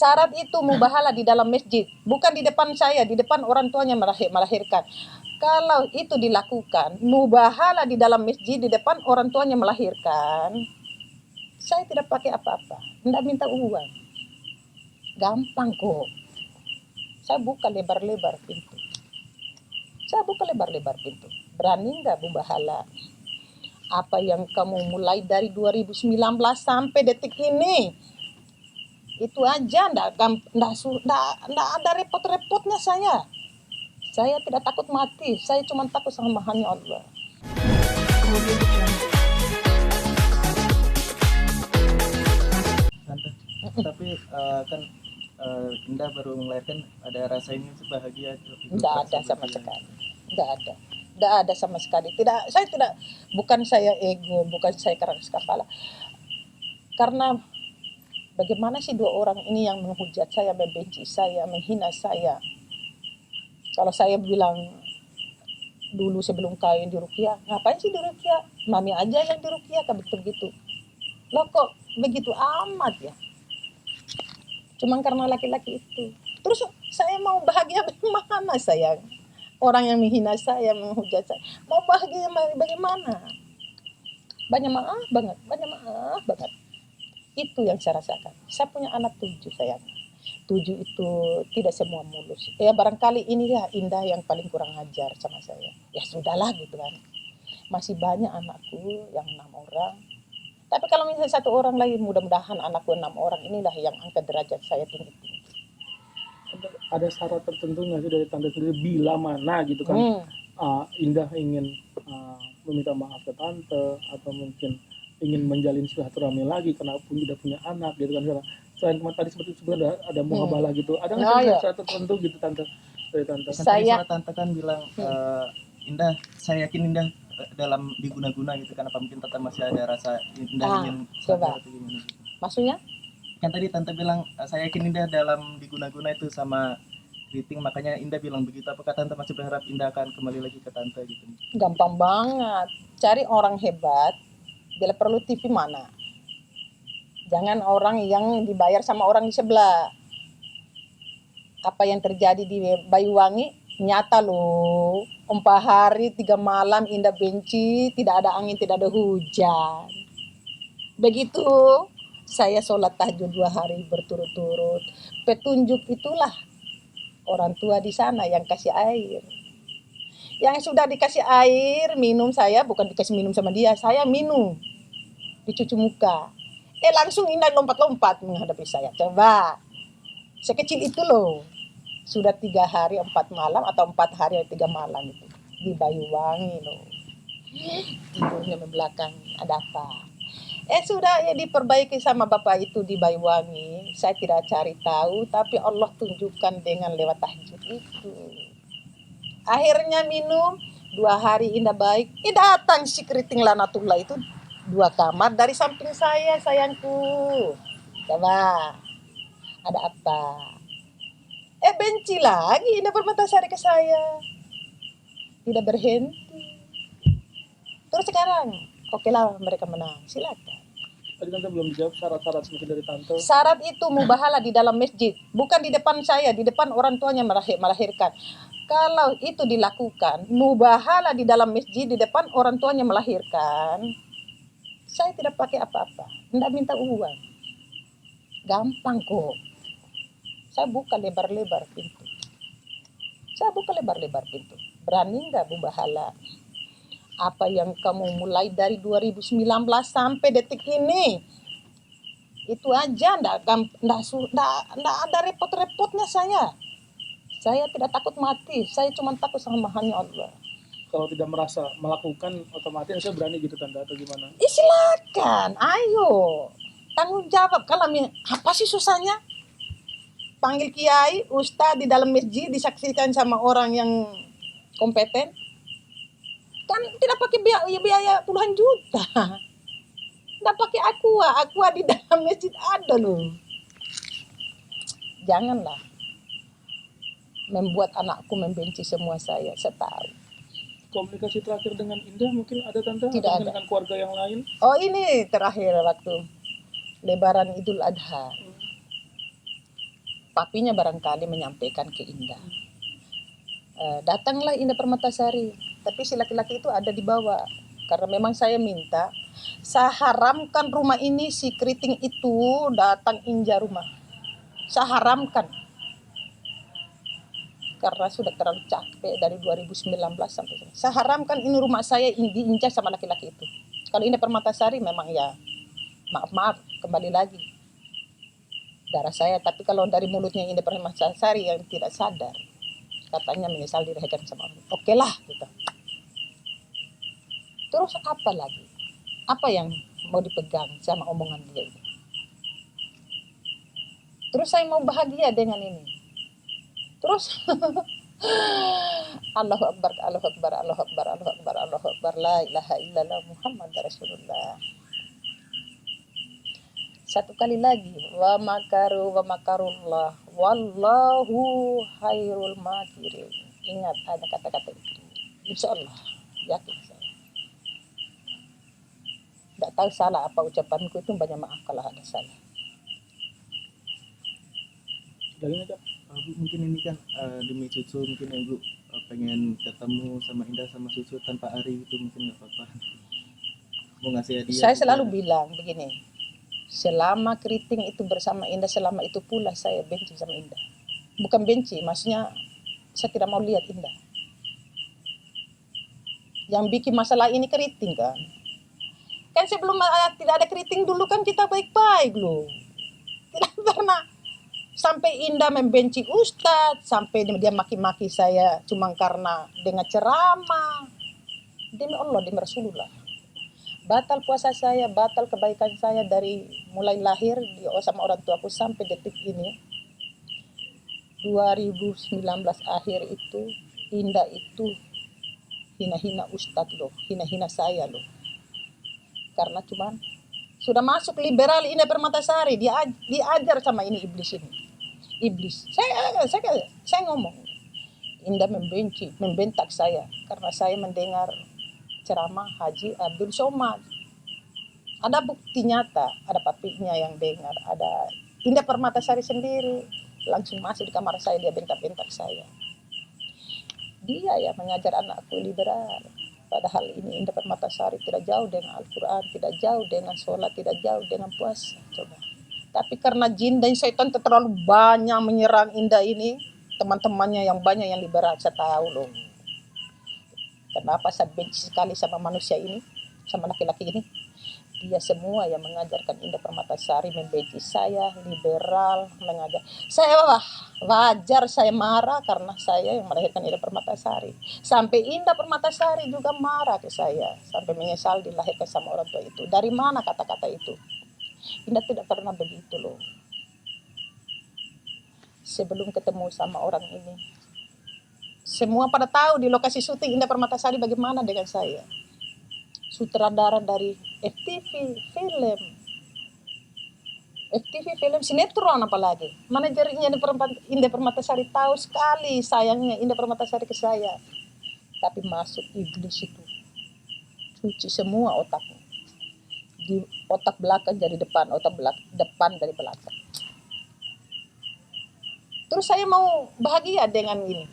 Syarat itu mubahalah di dalam masjid, bukan di depan saya, di depan orang tuanya melahirkan. Kalau itu dilakukan, mubahalah di dalam masjid, di depan orang tuanya melahirkan, saya tidak pakai apa-apa, tidak minta uang. Gampang kok. Saya buka lebar-lebar pintu. Berani nggak mubahalah? Apa yang kamu mulai dari 2019 sampai detik ini, itu aja ndak ada repot-repotnya saya. Saya tidak takut mati, saya cuma takut sama hanya Allah. Tante, tapi kan Indah baru melahirkan, ada rasa ini bahagia? Tidak ada sama sekali. Tidak ada sama sekali. Saya tidak, bukan saya ego, bukan saya keras kepala. Karena bagaimana sih dua orang ini yang menghujat saya, membenci saya, menghina saya. Kalau saya bilang dulu sebelum kawin diruqyah, ngapain sih diruqyah? Mami aja yang diruqyah, kan begitu. Loh kok begitu amat ya? Cuman karena laki-laki itu. Terus saya mau bahagia bagaimana sayang? Orang yang menghina saya, menghujat saya, mau bahagia bagaimana? Banyak maaf banget. Itu yang saya rasakan. Saya punya anak 7 sayang. 7 itu tidak semua mulus. Ya barangkali ini ya Indah yang paling kurang ajar sama saya. Ya sudahlah gitu kan. Masih banyak anakku yang 6 orang. Tapi kalau misalnya 1 orang lagi, mudah-mudahan anakku 6 orang inilah yang angkat derajat saya tinggi-tinggi. Ada syarat tertentu nggak sih dari tante sendiri bila mana gitu kan Indah ingin meminta maaf ke tante atau mungkin ingin menjalin silaturahmi lagi karena pun tidak punya anak gitu kan, selain tadi seperti sebenarnya ada muhabalah gitu, ada nggak sih syarat tertentu gitu tante dari tante? Saya tante kan bilang Indah, saya yakin Indah dalam diguna-guna gitu, kenapa mungkin tante masih ada rasa Indah ingin coba atau gimana gitu. Maksudnya? Kan tadi tante bilang saya yakin Indah dalam diguna-guna itu sama Kriting, makanya Indah bilang begitu. Apakah tante masih berharap Indah akan kembali lagi ke tante gitu? Gampang banget. Cari orang hebat, bila perlu TV mana. Jangan orang yang dibayar sama orang di sebelah. Apa yang terjadi di Banyuwangi nyata loh. 4 hari 3 malam Indah benci, tidak ada angin, tidak ada hujan. Begitu saya sholat tahajud 2 hari berturut-turut. Petunjuk itulah orang tua di sana yang kasih air. Yang sudah dikasih air, minum saya, bukan dikasih minum sama dia, saya minum. Dicuci muka. Langsung Indah lompat-lompat menghadapi saya. Coba. Sekecil itu loh. Sudah 3 hari 4 malam atau 4 hari 3 malam itu. Di Banyuwangi loh. Tidurnya membelakang. Ada apa? Sudah ya diperbaiki sama bapak itu di Banyuwangi. Saya tidak cari tahu, tapi Allah tunjukkan dengan lewat tahajud itu. Akhirnya minum 2 hari Indah baik. Datang si Kriting Lanatullah itu 2 kamar dari samping saya, sayangku. Coba, ada apa? Benci lagi Indah bermatasari ke saya. Tidak berhenti. Terus sekarang, oke lah mereka menang, silakan. Tadi tante belum dijawab syarat-syarat mungkin dari tante. Syarat itu mubahalah di dalam masjid, bukan di depan saya, di depan orang tuanya melahirkan. Kalau itu dilakukan, mubahalah di dalam masjid, di depan orang tuanya melahirkan, saya tidak pakai apa-apa, tidak minta uang. Gampang kok. Saya buka lebar-lebar pintu. Berani nggak mubahalah? Apa yang kamu mulai dari 2019 sampai detik ini, itu aja ndak ada repot-repotnya saya. Saya tidak takut mati, saya cuma takut sama hanya Allah. Kalau tidak merasa melakukan otomatis saya berani gitu tante atau gimana? Silakan, ayo tanggung jawab. Kalau apa sih susahnya? Panggil kiai, ustaz di dalam masjid, disaksikan sama orang yang kompeten. Kan tidak pakai biaya puluhan juta. Tidak pakai aqua di dalam masjid ada loh. Janganlah membuat anakku membenci semua saya tahu. Komunikasi terakhir dengan Indah mungkin ada tante? Tidak ada. Dengan keluarga yang lain? Oh ini terakhir waktu Lebaran Idul Adha. papinya barangkali menyampaikan ke Indah, datanglah Indah Permatasari, tapi si laki-laki itu ada di bawah. Karena memang saya minta, saya haramkan rumah ini, si keriting itu datang injak rumah. Saya haramkan. Karena sudah terlalu capek dari 2019 sampai sekarang. Saya haramkan ini rumah saya diinjak sama laki-laki itu. Kalau Indah Permatasari memang ya maaf kembali lagi darah saya. Tapi kalau dari mulutnya Indah Permatasari yang tidak sadar, katanya menyesal direhkan sama orang. Oke lah gitu. Terus apa lagi? Apa yang mau dipegang sama omongan dia ini? Terus saya mau bahagia dengan ini. Terus Allahu Akbar, Allahu Akbar, Allahu Akbar, Allahu Akbar, Allahu Akbar, la ilaha illallah Muhammad Rasulullah. Satu kali lagi, wa makarullah, wallahu khairul makirin. Ingat ada kata-kata itu. Insya Allah, yakin saya. Tidak tahu salah apa ucapanku itu, banyak maaf kalau ada salah. Dari aja. Bu, mungkin ini kan demi cucu, mungkin Ibu pengen ketemu sama Indah sama cucu tanpa Ari itu, mungkin nggak apa-apa. Mau ngasih hadiah. Saya selalu bilang begini, selama keriting itu bersama Indah, selama itu pula saya benci sama Indah. Bukan benci, maksudnya saya tidak mau lihat Indah. Yang bikin masalah ini keriting kan. Kan sebelum tidak ada keriting dulu kan kita baik-baik loh. Tidak pernah sampai Indah membenci Ustadz, sampai dia maki-maki saya cuma karena dengan ceramah. Demi Allah, demi Rasulullah. Batal puasa saya, batal kebaikan saya dari mulai lahir sama orang tuaku sampai detik ini. 2019 akhir itu, Indah itu hina-hina Ustadz loh, hina-hina saya loh. Karena cuman sudah masuk liberal Indah Permatasari, diajar sama ini iblis ini. Iblis. Saya ngomong. Indah membentak saya karena saya mendengar ceramah Haji Abdul Somad. Ada bukti nyata, ada papinya yang dengar, ada Indah Permatasari sendiri langsung masuk di kamar saya, dia bentak-bentak saya. Dia yang mengajar anakku liberal. Padahal ini Indah Permatasari tidak jauh dengan Al-Quran, tidak jauh dengan sholat, tidak jauh dengan puasa. Coba. Tapi karena jin dan syaitan terlalu banyak menyerang Indah ini, teman-temannya yang banyak yang liberal, saya tahu loh. Kenapa saya benci sekali sama manusia ini, sama laki-laki ini. Dia semua yang mengajarkan Indah Permatasari membenci saya, liberal, mengajar. Saya wajar saya marah karena saya yang melahirkan Indah Permatasari. Sampai Indah Permatasari juga marah ke saya, sampai menyesal dilahirkan sama orang tua itu. Dari mana kata-kata itu? Indah tidak pernah begitu loh. Sebelum ketemu sama orang ini, semua pada tahu di lokasi syuting Indah Permatasari bagaimana dengan saya. Sutradara dari FTV film sinetron apalagi. Manajernya Indah Permatasari tahu sekali sayangnya Indah Permatasari ke saya. Tapi masuk iblis itu. Cuci semua otaknya. Di otak belakang jadi depan, depan dari belakang. Terus saya mau bahagia dengan ini.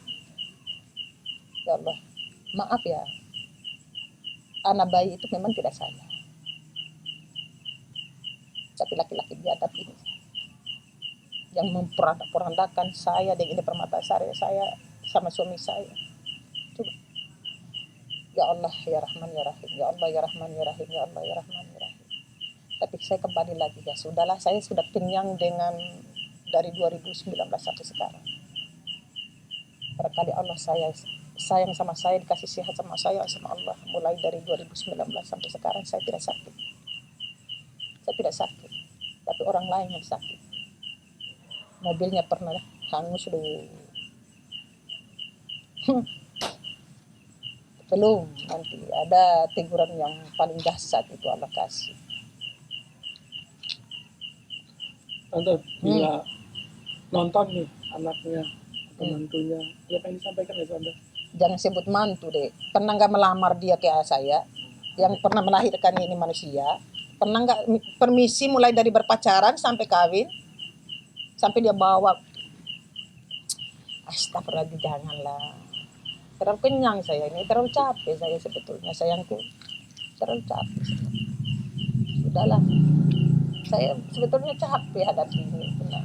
Ya Allah, maaf ya. Anak bayi itu memang tidak salah. Tapi laki-laki biadab ini yang memperandakan saya dengan Indah Permatasari, saya sama suami saya. Coba. Ya Allah ya Rahman ya Rahim, ya Allah ya Rahman ya Rahim, ya Allah ya Rahman ya Rahim. Tapi saya kembali lagi, ya sudahlah, saya sudah kenyang dengan dari 2019 sampai sekarang. Barangkali Allah sayang sama saya, dikasih sehat sama saya sama Allah. Mulai dari 2019 sampai sekarang saya tidak sakit. Saya tidak sakit, tapi orang lain yang sakit. Mobilnya pernah hangus dulu. Belum, nanti ada teguran yang paling dahsyat itu Allah kasih. Tante, bila nonton nih anaknya atau mantunya, apa yang disampaikan ya Tante? Jangan sebut mantu deh. Pernah nggak melamar dia ke saya? Yang pernah melahirkan ini manusia? Pernah nggak permisi mulai dari berpacaran sampai kawin? Sampai dia bawa Astagfirullah, janganlah. Terlalu kenyang saya ini, terlalu capek saya sebetulnya, sayangku. Terlalu capek. Sudahlah. Saya sebetulnya capek hadapi ini, benar.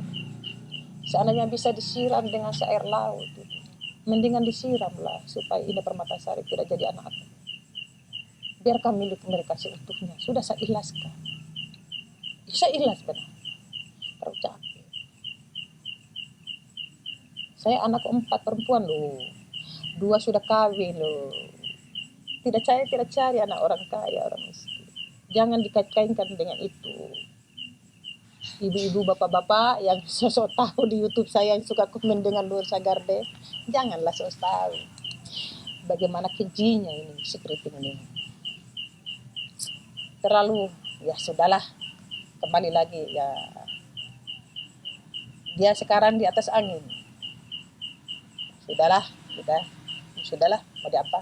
Seandainya bisa disiram dengan air laut, mendingan disiramlah supaya Indah Permatasari tidak jadi anak aku. Biarkan milik mereka seutuhnya. Sudah saya ikhlaskan. Saya ikhlas benar. Terlalu capek. Saya anak 4 perempuan loh. 2 sudah kawin loh. Saya tidak cari anak orang kaya, orang miskin. Jangan dikait-kaitkan dengan itu. Ibu-ibu, bapak-bapak yang sosok tahu di YouTube saya yang suka komen dengan Nur Sagarde, janganlah sosok tahu bagaimana kejinya ini si Kriting ini. Terlalu, ya sudahlah, kembali lagi ya. Dia sekarang di atas angin. Sudahlah, mau di apa?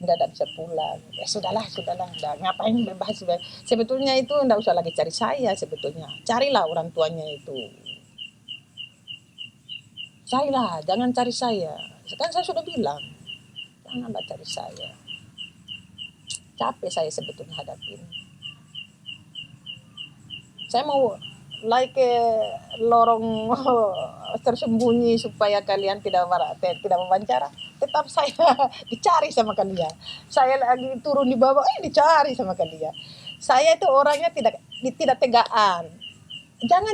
Enggak bisa pulang. Ya sudahlah, udah ngapain membahas. Sebetulnya itu enggak usah lagi cari saya sebetulnya. Carilah orang tuanya itu. Carilah, jangan cari saya. Sekarang saya sudah bilang, janganlah cari saya. Capek saya sebetulnya hadapin. Saya mau lorong tersembunyi supaya kalian tidak wawancara. Tetap saya dicari sama kalian. Saya lagi turun di bawah, dicari sama kalian. Saya itu orangnya tidak tegaan. Jangan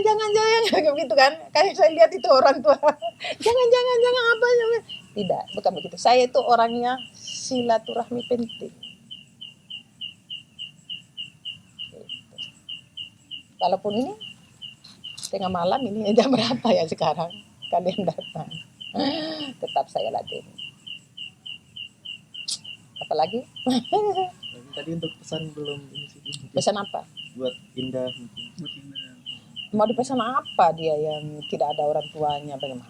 begitu kan? Kayak saya lihat itu orang tua. jangan apa. Tidak, bukan begitu. Saya itu orangnya silaturahmi penting. Walaupun ini tengah malam ini jam berapa ya sekarang kalian datang, tetap saya latih. Apalagi Tadi untuk pesan belum ini sih. pesan apa? Buat Indah mungkin. Mau dipesan apa dia yang tidak ada orang tuanya, bagaimana?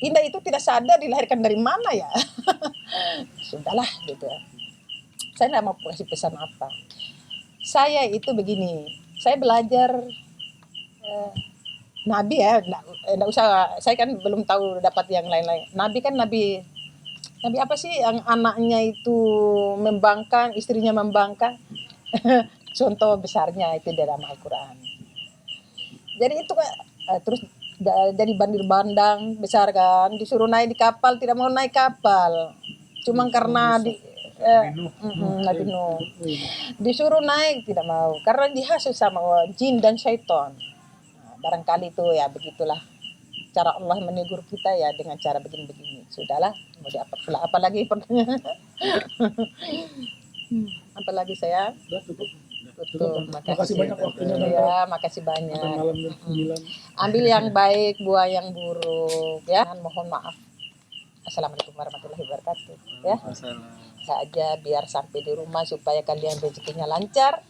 Indah itu tidak sadar dilahirkan dari mana ya. Sudahlah gitu ya. Saya tidak mau kasih pesan apa. Saya itu begini, saya belajar Nabi ya, enggak usah, saya kan belum tahu dapat yang lain-lain. Nabi kan Nabi apa sih yang anaknya itu membangkang, istrinya membangkang. Contoh besarnya itu dalam Al-Quran. Jadi itu terus jadi bandir bandang besar kan, disuruh naik di kapal, tidak mau naik kapal. Cuma karena Nabi Nuh disuruh naik tidak mau karena dihasut sama jin dan syaitan. Barangkali itu ya begitulah cara Allah menegur kita ya dengan cara begini-begini. Sudahlah, mau diapa pula, apalagi pertanyaan. Apalagi saya Tutup. makasih banyak waktunya. Ya, makasih banyak. Malam jam 9. Ambil yang baik, buang yang buruk ya. Mohon maaf. Assalamualaikum warahmatullahi wabarakatuh ya. Masalah. Saja biar sampai di rumah supaya kalian rezekinya lancar.